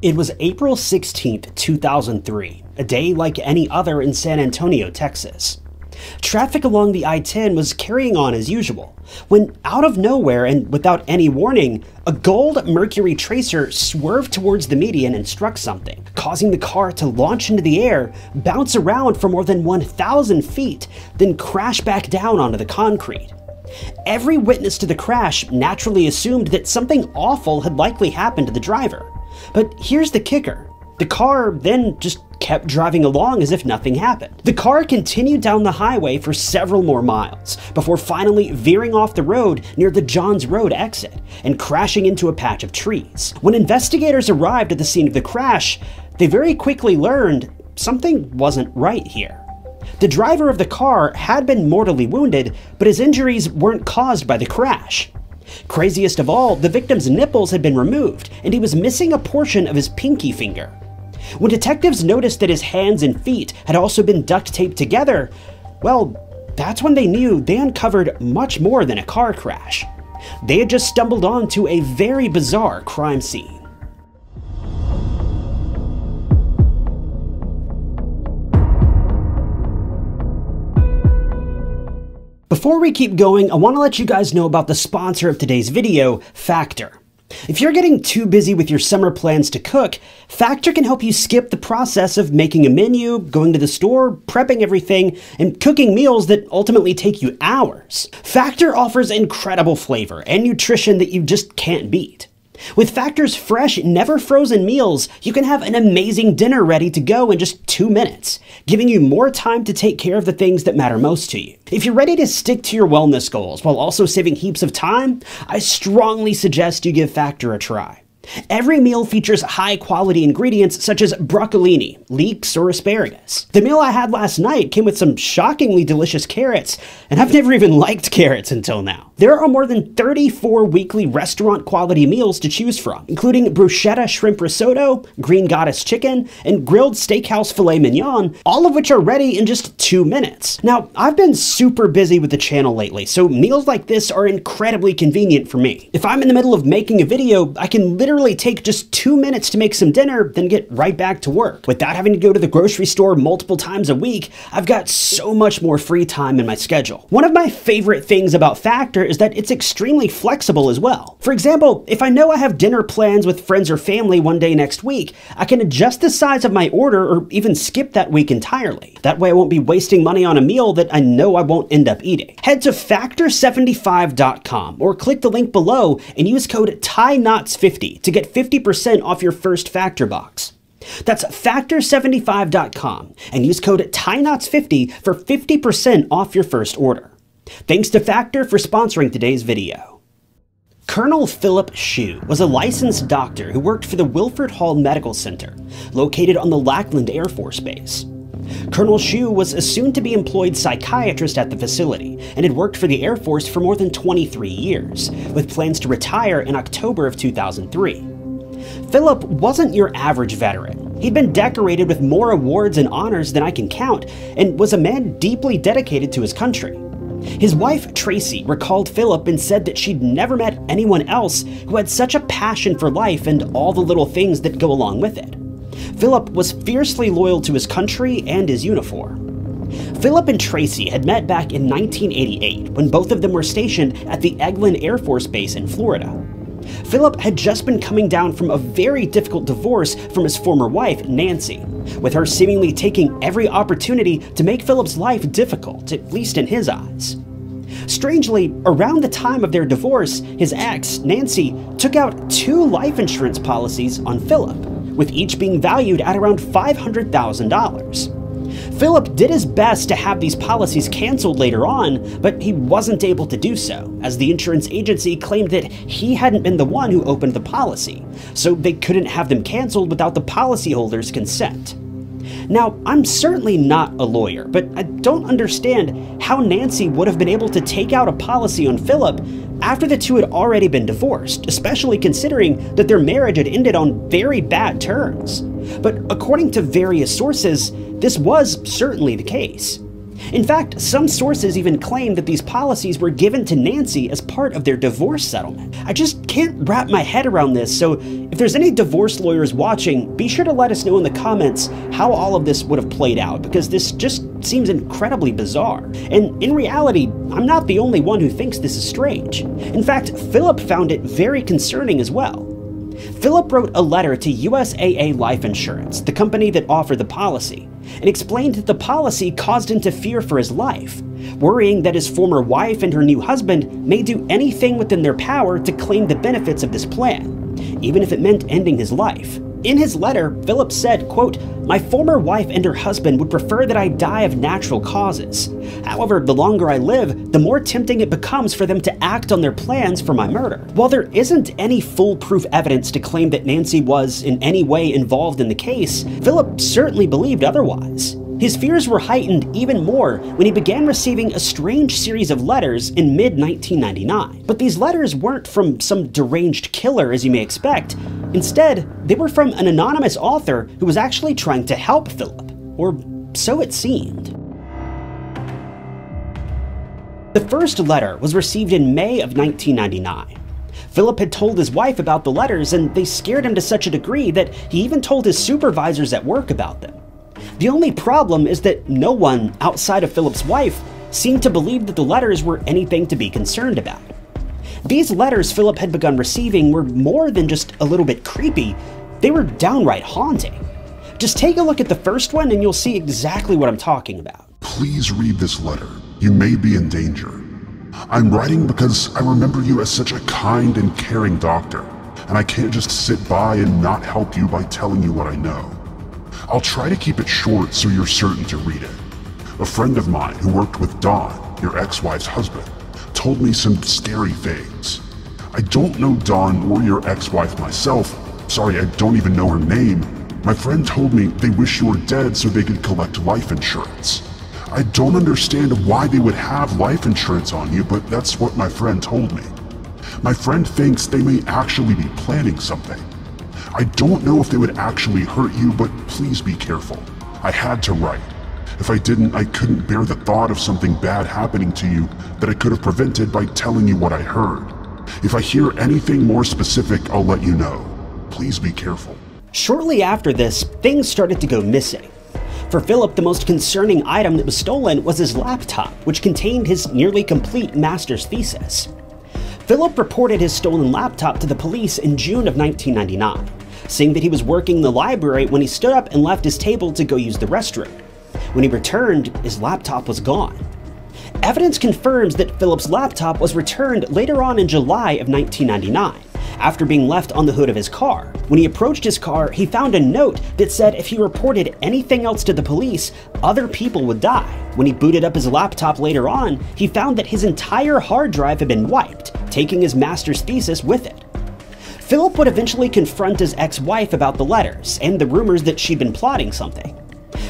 It was April 16th, 2003, a day like any other in San Antonio, Texas. Traffic along the I-10 was carrying on as usual, when out of nowhere and without any warning, a gold Mercury Tracer swerved towards the median and struck something, causing the car to launch into the air, bounce around for more than 1,000 feet, then crash back down onto the concrete. Every witness to the crash naturally assumed that something awful had likely happened to the driver. But here's the kicker. The car then just kept driving along as if nothing happened. The car continued down the highway for several more miles, before finally veering off the road near the Johns Road exit and crashing into a patch of trees. When investigators arrived at the scene of the crash, they very quickly learned something wasn't right here. The driver of the car had been mortally wounded, but his injuries weren't caused by the crash. Craziest of all, the victim's nipples had been removed, and he was missing a portion of his pinky finger. When detectives noticed that his hands and feet had also been duct taped together, well, that's when they knew they uncovered much more than a car crash. They had just stumbled onto a very bizarre crime scene. Before we keep going, I want to let you guys know about the sponsor of today's video, Factor. If you're getting too busy with your summer plans to cook, Factor can help you skip the process of making a menu, going to the store, prepping everything, and cooking meals that ultimately take you hours. Factor offers incredible flavor and nutrition that you just can't beat. With Factor's fresh, never-frozen meals, you can have an amazing dinner ready to go in just 2 minutes, giving you more time to take care of the things that matter most to you. If you're ready to stick to your wellness goals while also saving heaps of time, I strongly suggest you give Factor a try. Every meal features high-quality ingredients such as broccolini, leeks, or asparagus. The meal I had last night came with some shockingly delicious carrots, and I've never even liked carrots until now. There are more than 34 weekly restaurant-quality meals to choose from, including bruschetta shrimp risotto, green goddess chicken, and grilled steakhouse filet mignon, all of which are ready in just 2 minutes. Now, I've been super busy with the channel lately, so meals like this are incredibly convenient for me. If I'm in the middle of making a video, I can literally take just 2 minutes to make some dinner, then get right back to work. Without having to go to the grocery store multiple times a week, I've got so much more free time in my schedule. One of my favorite things about Factor is that it's extremely flexible as well. For example, if I know I have dinner plans with friends or family one day next week, I can adjust the size of my order or even skip that week entirely. That way I won't be wasting money on a meal that I know I won't end up eating. Head to factor75.com or click the link below and use code TIEKNOTS50 to get 50% off your first Factor box. That's factor75.com and use code TIEKNOTS50 for 50% off your first order. Thanks to Factor for sponsoring today's video. Colonel Philip Shue was a licensed doctor who worked for the Wilford Hall Medical Center, located on the Lackland Air Force Base. Colonel Shue was a soon-to-be employed psychiatrist at the facility and had worked for the Air Force for more than 23 years, with plans to retire in October of 2003. Philip wasn't your average veteran. He'd been decorated with more awards and honors than I can count, and was a man deeply dedicated to his country. His wife, Tracy, recalled Philip and said that she'd never met anyone else who had such a passion for life and all the little things that go along with it. Philip was fiercely loyal to his country and his uniform. Philip and Tracy had met back in 1988 when both of them were stationed at the Eglin Air Force Base in Florida. Philip had just been coming down from a very difficult divorce from his former wife, Nancy, with her seemingly taking every opportunity to make Philip's life difficult, at least in his eyes. Strangely, around the time of their divorce, his ex, Nancy, took out 2 life insurance policies on Philip, with each being valued at around $500,000. Philip did his best to have these policies canceled later on, but he wasn't able to do so, as the insurance agency claimed that he hadn't been the one who opened the policy, so they couldn't have them canceled without the policyholder's consent. Now, I'm certainly not a lawyer, but I don't understand how Nancy would have been able to take out a policy on Philip after the two had already been divorced, especially considering that their marriage had ended on very bad terms. But according to various sources, this was certainly the case. In fact, some sources even claim that these policies were given to Nancy as part of their divorce settlement. I just can't wrap my head around this, so if there's any divorce lawyers watching, be sure to let us know in the comments how all of this would have played out, because this just seems incredibly bizarre. And in reality, I'm not the only one who thinks this is strange. In fact, Philip found it very concerning as well. Philip wrote a letter to USAA Life Insurance, the company that offered the policy, and explained that the policy caused him to fear for his life, worrying that his former wife and her new husband may do anything within their power to claim the benefits of this plan, even if it meant ending his life. In his letter, Philip said, quote, "My former wife and her husband would prefer that I die of natural causes. However, the longer I live, the more tempting it becomes for them to act on their plans for my murder." While there isn't any foolproof evidence to claim that Nancy was in any way involved in the case, Philip certainly believed otherwise. His fears were heightened even more when he began receiving a strange series of letters in mid-1999. But these letters weren't from some deranged killer, as you may expect. Instead, they were from an anonymous author who was actually trying to help Philip, or so it seemed. The first letter was received in May of 1999. Philip had told his wife about the letters, and they scared him to such a degree that he even told his supervisors at work about them. The only problem is that no one outside of Philip's wife seemed to believe that the letters were anything to be concerned about. These letters Philip had begun receiving were more than just a little bit creepy, they were downright haunting. Just take a look at the first one and you'll see exactly what I'm talking about. Please read this letter. You may be in danger. I'm writing because I remember you as such a kind and caring doctor, and I can't just sit by and not help you by telling you what I know. I'll try to keep it short so you're certain to read it. A friend of mine who worked with Don, your ex-wife's husband, told me some scary things. I don't know Don or your ex-wife myself. Sorry, I don't even know her name. My friend told me they wish you were dead so they could collect life insurance. I don't understand why they would have life insurance on you, but that's what my friend told me. My friend thinks they may actually be planning something. I don't know if they would actually hurt you, but please be careful. I had to write. If I didn't, I couldn't bear the thought of something bad happening to you that I could have prevented by telling you what I heard. If I hear anything more specific, I'll let you know. Please be careful. Shortly after this, things started to go missing. For Philip, the most concerning item that was stolen was his laptop, which contained his nearly complete master's thesis. Philip reported his stolen laptop to the police in June of 1999, saying that he was working in the library when he stood up and left his table to go use the restroom. When he returned, his laptop was gone. Evidence confirms that Philip's laptop was returned later on in July of 1999, after being left on the hood of his car. When he approached his car, he found a note that said if he reported anything else to the police, other people would die. When he booted up his laptop later on, he found that his entire hard drive had been wiped, taking his master's thesis with it. Philip would eventually confront his ex-wife about the letters and the rumors that she'd been plotting something.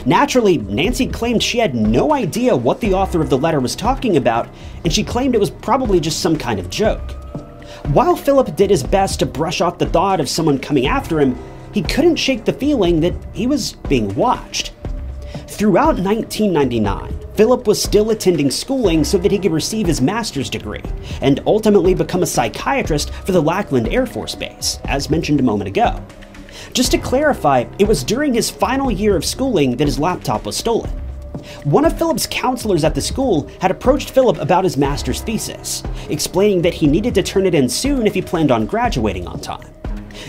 Naturally, Nancy claimed she had no idea what the author of the letter was talking about, and she claimed it was probably just some kind of joke. While Philip did his best to brush off the thought of someone coming after him, he couldn't shake the feeling that he was being watched. Throughout 1999, Philip was still attending schooling so that he could receive his master's degree, and ultimately become a psychiatrist for the Lackland Air Force Base, as mentioned a moment ago. Just to clarify, it was during his final year of schooling that his laptop was stolen. One of Philip's counselors at the school had approached Philip about his master's thesis, explaining that he needed to turn it in soon if he planned on graduating on time.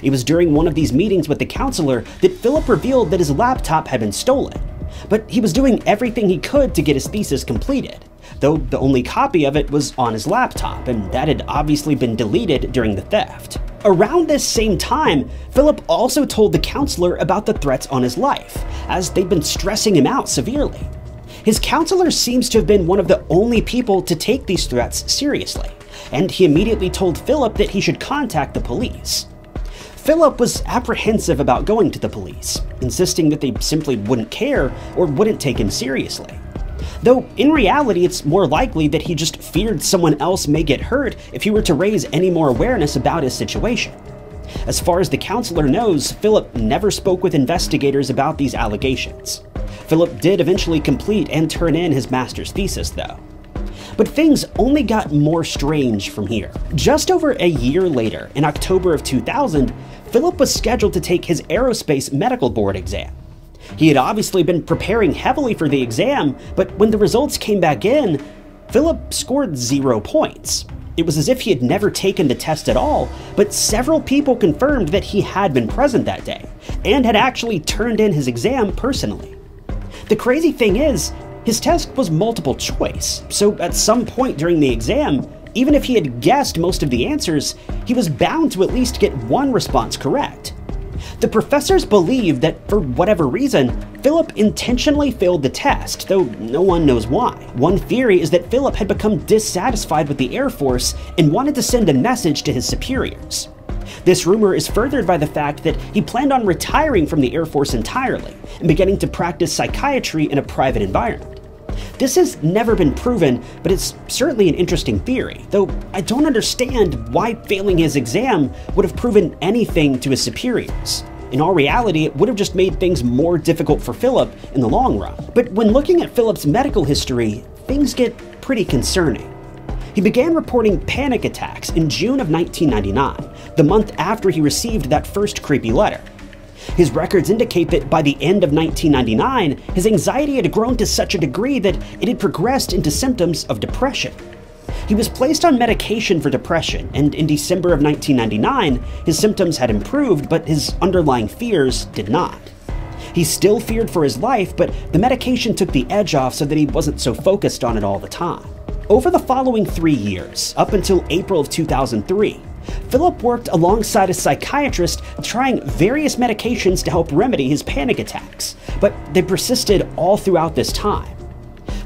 It was during one of these meetings with the counselor that Philip revealed that his laptop had been stolen, but he was doing everything he could to get his thesis completed, though the only copy of it was on his laptop, and that had obviously been deleted during the theft. Around this same time, Philip also told the counselor about the threats on his life, as they'd been stressing him out severely. His counselor seems to have been one of the only people to take these threats seriously, and he immediately told Philip that he should contact the police. Philip was apprehensive about going to the police, insisting that they simply wouldn't care or wouldn't take him seriously. Though in reality, it's more likely that he just feared someone else may get hurt if he were to raise any more awareness about his situation. As far as the counselor knows, Philip never spoke with investigators about these allegations. Philip did eventually complete and turn in his master's thesis, though. But things only got more strange from here. Just over a year later, in October of 2000, Philip was scheduled to take his aerospace medical board exam. He had obviously been preparing heavily for the exam, but when the results came back in, Philip scored 0 points. It was as if he had never taken the test at all, but several people confirmed that he had been present that day, and had actually turned in his exam personally. The crazy thing is, his test was multiple choice, so at some point during the exam, even if he had guessed most of the answers, he was bound to at least get one response correct. The professors believed that, for whatever reason, Philip intentionally failed the test, though no one knows why. One theory is that Philip had become dissatisfied with the Air Force and wanted to send a message to his superiors. This rumor is furthered by the fact that he planned on retiring from the Air Force entirely and beginning to practice psychiatry in a private environment. This has never been proven, but it's certainly an interesting theory, though I don't understand why failing his exam would have proven anything to his superiors. In all reality, it would have just made things more difficult for Philip in the long run. But when looking at Philip's medical history, things get pretty concerning. He began reporting panic attacks in June of 1999, the month after he received that first creepy letter. His records indicate that by the end of 1999, his anxiety had grown to such a degree that it had progressed into symptoms of depression. He was placed on medication for depression, and in December of 1999, his symptoms had improved, but his underlying fears did not. He still feared for his life, but the medication took the edge off so that he wasn't so focused on it all the time. Over the following 3 years, up until April of 2003, Philip worked alongside a psychiatrist trying various medications to help remedy his panic attacks, but they persisted all throughout this time.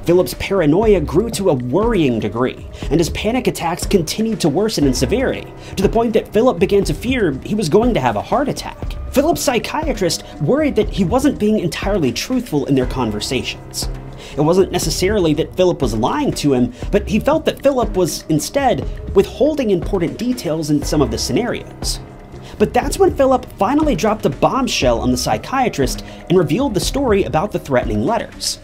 Philip's paranoia grew to a worrying degree, and his panic attacks continued to worsen in severity, to the point that Philip began to fear he was going to have a heart attack. Philip's psychiatrist worried that he wasn't being entirely truthful in their conversations. It wasn't necessarily that Philip was lying to him, but he felt that Philip was, instead, withholding important details in some of the scenarios. But that's when Philip finally dropped a bombshell on the psychiatrist and revealed the story about the threatening letters.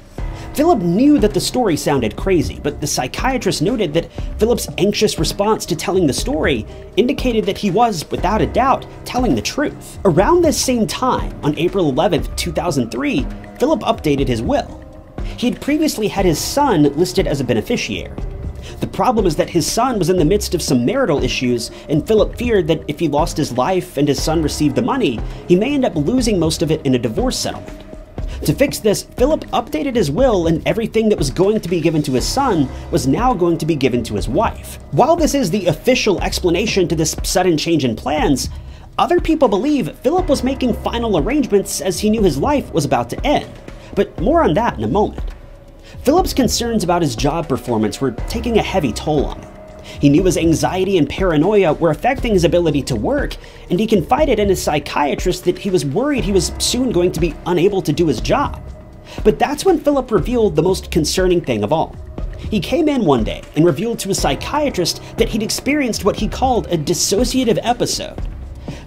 Philip knew that the story sounded crazy, but the psychiatrist noted that Philip's anxious response to telling the story indicated that he was, without a doubt, telling the truth. Around this same time, on April 11, 2003, Philip updated his will. He had previously had his son listed as a beneficiary. The problem is that his son was in the midst of some marital issues, and Philip feared that if he lost his life and his son received the money, he may end up losing most of it in a divorce settlement. To fix this, Philip updated his will, and everything that was going to be given to his son was now going to be given to his wife. While this is the official explanation to this sudden change in plans, other people believe Philip was making final arrangements as he knew his life was about to end. But more on that in a moment. Philip's concerns about his job performance were taking a heavy toll on him. He knew his anxiety and paranoia were affecting his ability to work, and he confided in his psychiatrist that he was worried he was soon going to be unable to do his job. But that's when Philip revealed the most concerning thing of all. He came in one day and revealed to his psychiatrist that he'd experienced what he called a dissociative episode.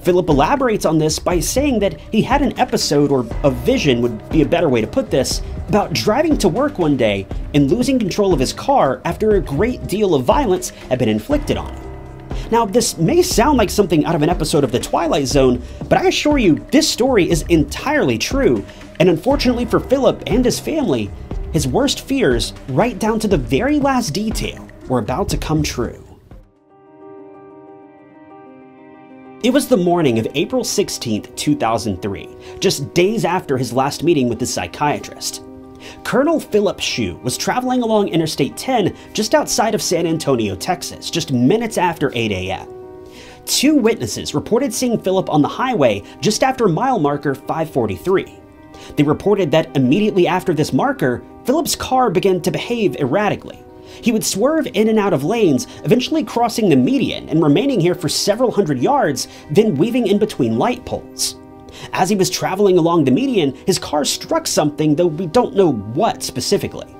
Philip elaborates on this by saying that he had an episode, or a vision would be a better way to put this, about driving to work one day and losing control of his car after a great deal of violence had been inflicted on him. Now, this may sound like something out of an episode of The Twilight Zone, but I assure you, this story is entirely true, and unfortunately for Philip and his family, his worst fears, right down to the very last detail, were about to come true. It was the morning of April 16, 2003, just days after his last meeting with his psychiatrist. Colonel Philip Shue was traveling along Interstate 10 just outside of San Antonio, Texas, just minutes after 8 a.m. 2 witnesses reported seeing Philip on the highway just after mile marker 543. They reported that immediately after this marker, Philip's car began to behave erratically. He would swerve in and out of lanes, eventually crossing the median and remaining here for several hundred yards, then weaving in between light poles. As he was traveling along the median, his car struck something, though we don't know what specifically.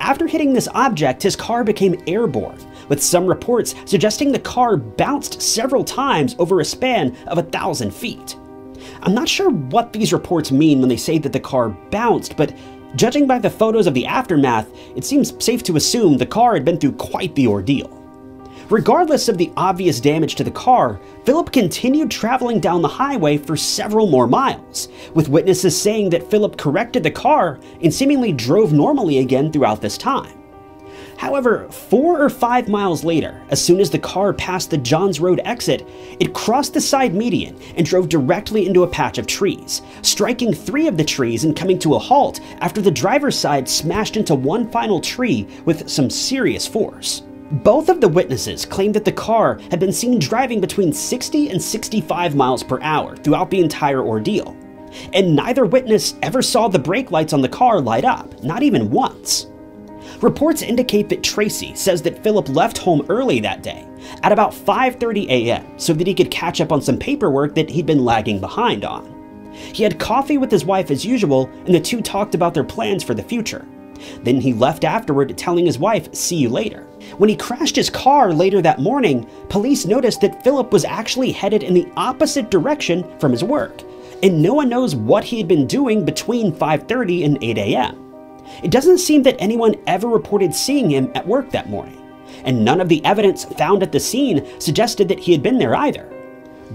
After hitting this object, his car became airborne, with some reports suggesting the car bounced several times over a span of 1,000 feet. I'm not sure what these reports mean when they say that the car bounced, but judging by the photos of the aftermath, it seems safe to assume the car had been through quite the ordeal. Regardless of the obvious damage to the car, Philip continued traveling down the highway for several more miles, with witnesses saying that Philip corrected the car and seemingly drove normally again throughout this time. However, 4 or 5 miles later, as soon as the car passed the Johns Road exit, it crossed the side median and drove directly into a patch of trees, striking 3 of the trees and coming to a halt after the driver's side smashed into one final tree with some serious force. Both of the witnesses claimed that the car had been seen driving between 60 and 65 miles per hour throughout the entire ordeal, and neither witness ever saw the brake lights on the car light up, not even once. Reports indicate that Tracy says that Philip left home early that day, at about 5:30 a.m., so that he could catch up on some paperwork that he'd been lagging behind on. He had coffee with his wife as usual, and the two talked about their plans for the future. Then he left afterward, telling his wife, "See you later." When he crashed his car later that morning, police noticed that Philip was actually headed in the opposite direction from his work, and no one knows what he had been doing between 5:30 and 8 a.m. It doesn't seem that anyone ever reported seeing him at work that morning, and none of the evidence found at the scene suggested that he had been there either.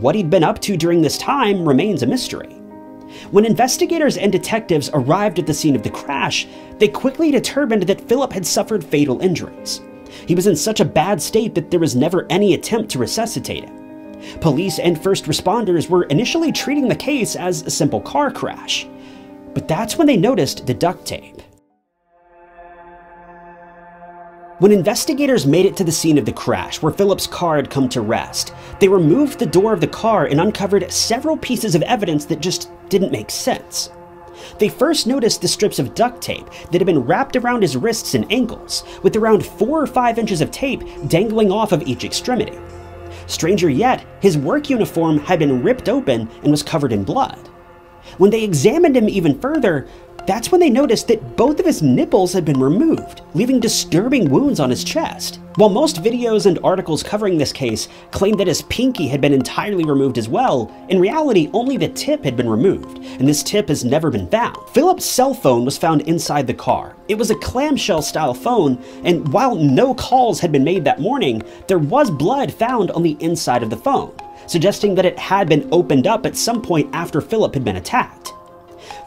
What he'd been up to during this time remains a mystery. When investigators and detectives arrived at the scene of the crash, they quickly determined that Philip had suffered fatal injuries. He was in such a bad state that there was never any attempt to resuscitate him. Police and first responders were initially treating the case as a simple car crash, but that's when they noticed the duct tape. When investigators made it to the scene of the crash where Philip's car had come to rest, they removed the door of the car and uncovered several pieces of evidence that just didn't make sense. They first noticed the strips of duct tape that had been wrapped around his wrists and ankles, with around 4 or 5 inches of tape dangling off of each extremity. Stranger yet, his work uniform had been ripped open and was covered in blood. When they examined him even further, that's when they noticed that both of his nipples had been removed, leaving disturbing wounds on his chest. While most videos and articles covering this case claim that his pinky had been entirely removed as well, in reality only the tip had been removed, and this tip has never been found. Philip's cell phone was found inside the car. It was a clamshell style phone, and while no calls had been made that morning, there was blood found on the inside of the phone, suggesting that it had been opened up at some point after Philip had been attacked.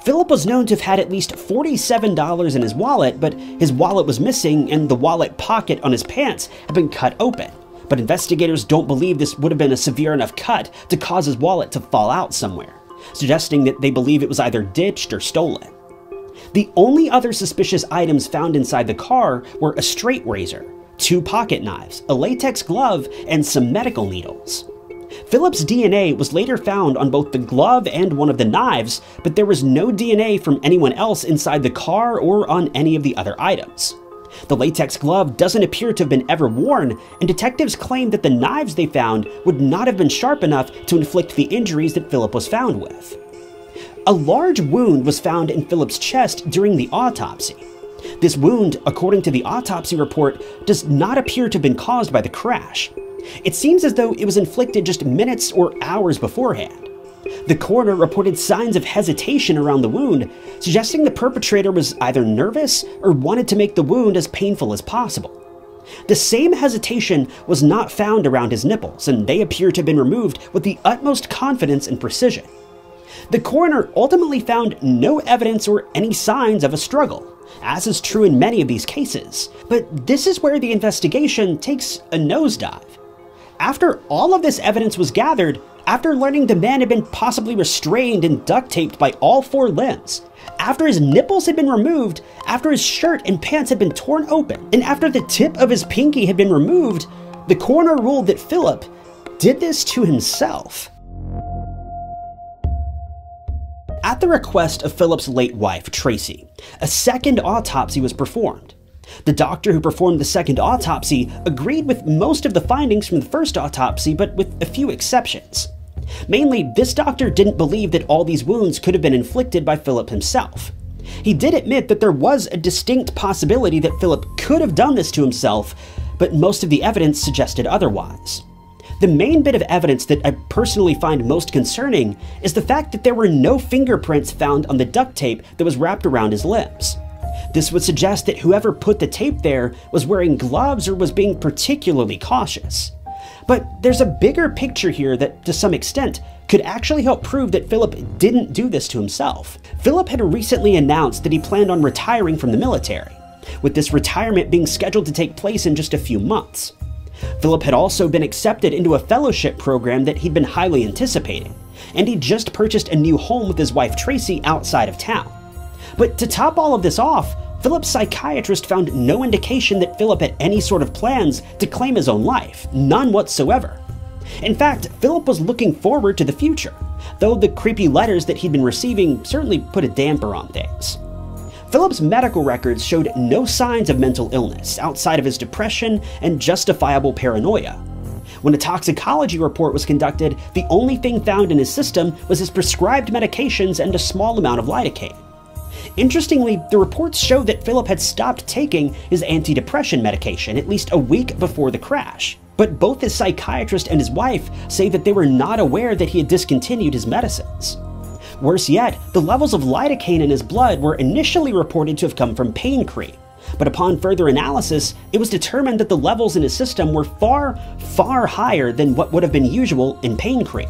Philip was known to have had at least $47 in his wallet, but his wallet was missing and the wallet pocket on his pants had been cut open. But investigators don't believe this would have been a severe enough cut to cause his wallet to fall out somewhere, suggesting that they believe it was either ditched or stolen. The only other suspicious items found inside the car were a straight razor, 2 pocket knives, a latex glove, and some medical needles. Philip's DNA was later found on both the glove and one of the knives, but there was no DNA from anyone else inside the car or on any of the other items. The latex glove doesn't appear to have been ever worn, and detectives claim that the knives they found would not have been sharp enough to inflict the injuries that Philip was found with. A large wound was found in Philip's chest during the autopsy. This wound, according to the autopsy report, does not appear to have been caused by the crash. It seems as though it was inflicted just minutes or hours beforehand. The coroner reported signs of hesitation around the wound, suggesting the perpetrator was either nervous or wanted to make the wound as painful as possible. The same hesitation was not found around his nipples, and they appear to have been removed with the utmost confidence and precision. The coroner ultimately found no evidence or any signs of a struggle, as is true in many of these cases. But this is where the investigation takes a nosedive. After all of this evidence was gathered, after learning the man had been possibly restrained and duct taped by all 4 limbs, after his nipples had been removed, after his shirt and pants had been torn open, and after the tip of his pinky had been removed, the coroner ruled that Philip did this to himself. At the request of Philip's late wife, Tracy, a second autopsy was performed. The doctor who performed the second autopsy agreed with most of the findings from the first autopsy, but with a few exceptions. Mainly, this doctor didn't believe that all these wounds could have been inflicted by Philip himself. He did admit that there was a distinct possibility that Philip could have done this to himself, but most of the evidence suggested otherwise. The main bit of evidence that I personally find most concerning is the fact that there were no fingerprints found on the duct tape that was wrapped around his limbs. This would suggest that whoever put the tape there was wearing gloves or was being particularly cautious. But there's a bigger picture here that, to some extent, could actually help prove that Philip didn't do this to himself. Philip had recently announced that he planned on retiring from the military, with this retirement being scheduled to take place in just a few months. Philip had also been accepted into a fellowship program that he'd been highly anticipating, and he'd just purchased a new home with his wife Tracy outside of town. But to top all of this off, Philip's psychiatrist found no indication that Philip had any sort of plans to claim his own life, none whatsoever. In fact, Philip was looking forward to the future, though the creepy letters that he'd been receiving certainly put a damper on things. Philip's medical records showed no signs of mental illness outside of his depression and justifiable paranoia. When a toxicology report was conducted, the only thing found in his system was his prescribed medications and a small amount of lidocaine. Interestingly, the reports show that Philip had stopped taking his antidepressant medication at least a week before the crash, but both his psychiatrist and his wife say that they were not aware that he had discontinued his medicines. Worse yet, the levels of lidocaine in his blood were initially reported to have come from pain cream, but upon further analysis, it was determined that the levels in his system were far higher than what would have been usual in pain cream.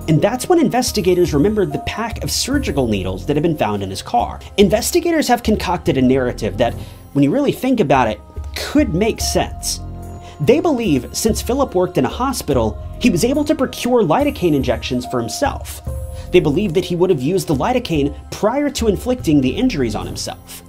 And that's when investigators remembered the pack of surgical needles that had been found in his car. Investigators have concocted a narrative that, when you really think about it, could make sense. They believe since Philip worked in a hospital, he was able to procure lidocaine injections for himself. They believe that he would have used the lidocaine prior to inflicting the injuries on himself.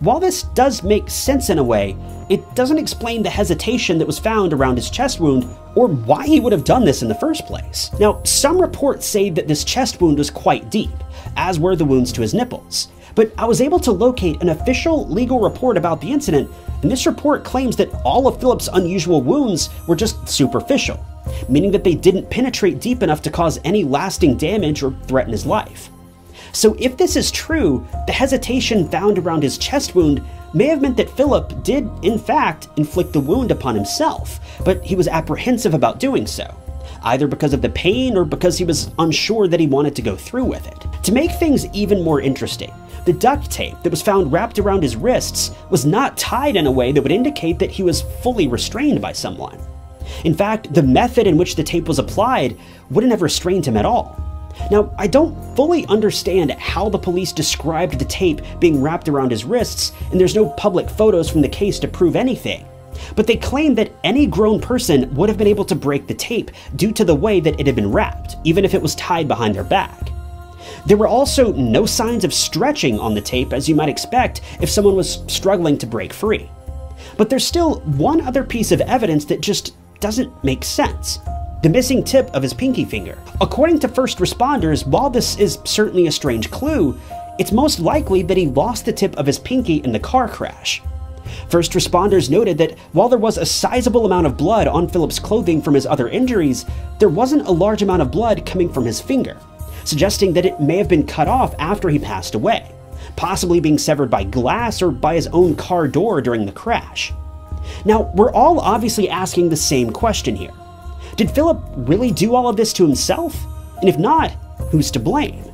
While this does make sense in a way, it doesn't explain the hesitation that was found around his chest wound or why he would have done this in the first place. Now, some reports say that this chest wound was quite deep, as were the wounds to his nipples. But I was able to locate an official legal report about the incident, and this report claims that all of Philip's unusual wounds were just superficial, meaning that they didn't penetrate deep enough to cause any lasting damage or threaten his life. So if this is true, the hesitation found around his chest wound may have meant that Philip did, in fact, inflict the wound upon himself, but he was apprehensive about doing so, either because of the pain or because he was unsure that he wanted to go through with it. To make things even more interesting, the duct tape that was found wrapped around his wrists was not tied in a way that would indicate that he was fully restrained by someone. In fact, the method in which the tape was applied wouldn't have restrained him at all. Now, I don't fully understand how the police described the tape being wrapped around his wrists, and there's no public photos from the case to prove anything. But they claim that any grown person would have been able to break the tape due to the way that it had been wrapped, even if it was tied behind their back. There were also no signs of stretching on the tape, as you might expect if someone was struggling to break free. But there's still one other piece of evidence that just doesn't make sense. The missing tip of his pinky finger. According to first responders, while this is certainly a strange clue, it's most likely that he lost the tip of his pinky in the car crash. First responders noted that while there was a sizable amount of blood on Philip's clothing from his other injuries, there wasn't a large amount of blood coming from his finger, suggesting that it may have been cut off after he passed away, possibly being severed by glass or by his own car door during the crash. Now, we're all obviously asking the same question here. Did Philip really do all of this to himself? And if not, who's to blame?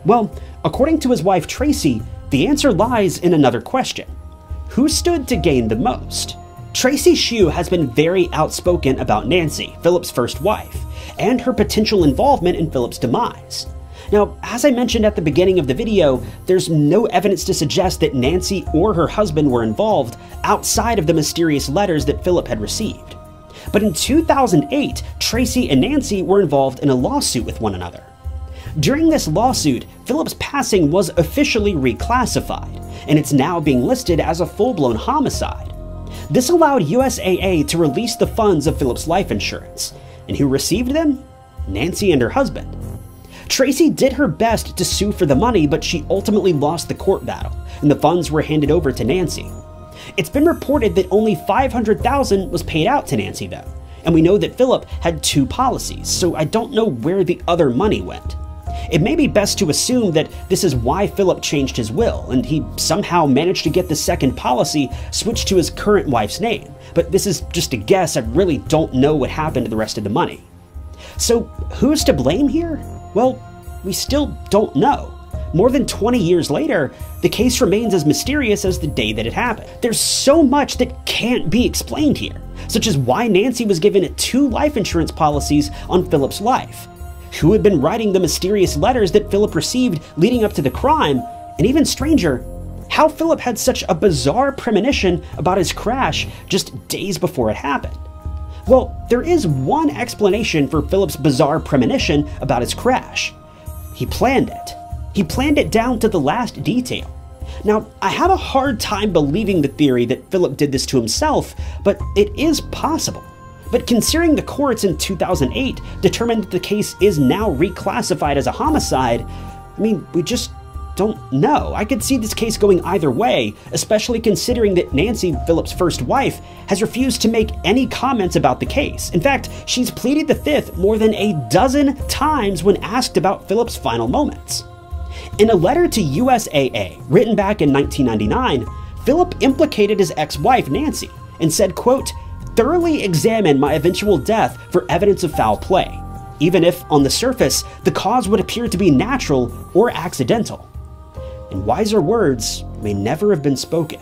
Well, according to his wife Tracy, the answer lies in another question. Who stood to gain the most? Tracy Shue has been very outspoken about Nancy, Philip's first wife, and her potential involvement in Philip's demise. Now, as I mentioned at the beginning of the video, there's no evidence to suggest that Nancy or her husband were involved outside of the mysterious letters that Philip had received. But in 2008, Tracy and Nancy were involved in a lawsuit with one another. During this lawsuit, Philip's passing was officially reclassified, and it's now being listed as a full-blown homicide. This allowed USAA to release the funds of Philip's life insurance. And who received them? Nancy and her husband. Tracy did her best to sue for the money, but she ultimately lost the court battle, and the funds were handed over to Nancy. It's been reported that only $500,000 was paid out to Nancy though, and we know that Philip had 2 policies, so I don't know where the other money went. It may be best to assume that this is why Philip changed his will, and he somehow managed to get the second policy switched to his current wife's name, but this is just a guess. I really don't know what happened to the rest of the money. So who's to blame here? Well, we still don't know. More than 20 years later, the case remains as mysterious as the day that it happened. There's so much that can't be explained here, such as why Nancy was given 2 life insurance policies on Philip's life, who had been writing the mysterious letters that Philip received leading up to the crime, and even stranger, how Philip had such a bizarre premonition about his crash just days before it happened. Well, there is one explanation for Philip's bizarre premonition about his crash. He planned it. He planned it down to the last detail. Now, I have a hard time believing the theory that Philip did this to himself, but it is possible. But considering the courts in 2008 determined that the case is now reclassified as a homicide, I mean, we just don't know. I could see this case going either way, especially considering that Nancy, Philip's first wife, has refused to make any comments about the case. In fact, she's pleaded the fifth more than a dozen times when asked about Philip's final moments. In a letter to USAA, written back in 1999, Philip implicated his ex-wife, Nancy, and said, quote, "Thoroughly examine my eventual death for evidence of foul play, even if, on the surface, the cause would appear to be natural or accidental." And wiser words may never have been spoken.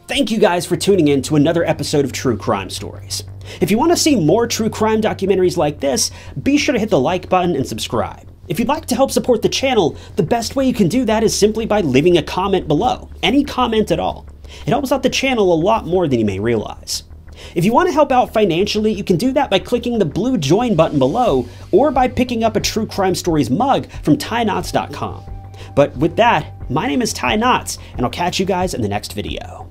Thank you guys for tuning in to another episode of True Crime Stories. If you want to see more true crime documentaries like this, be sure to hit the like button and subscribe. If you'd like to help support the channel, the best way you can do that is simply by leaving a comment below. Any comment at all. It helps out the channel a lot more than you may realize. If you want to help out financially, you can do that by clicking the blue join button below, or by picking up a True Crime Stories mug from TyKnots.com. But with that, my name is Ty Knots, and I'll catch you guys in the next video.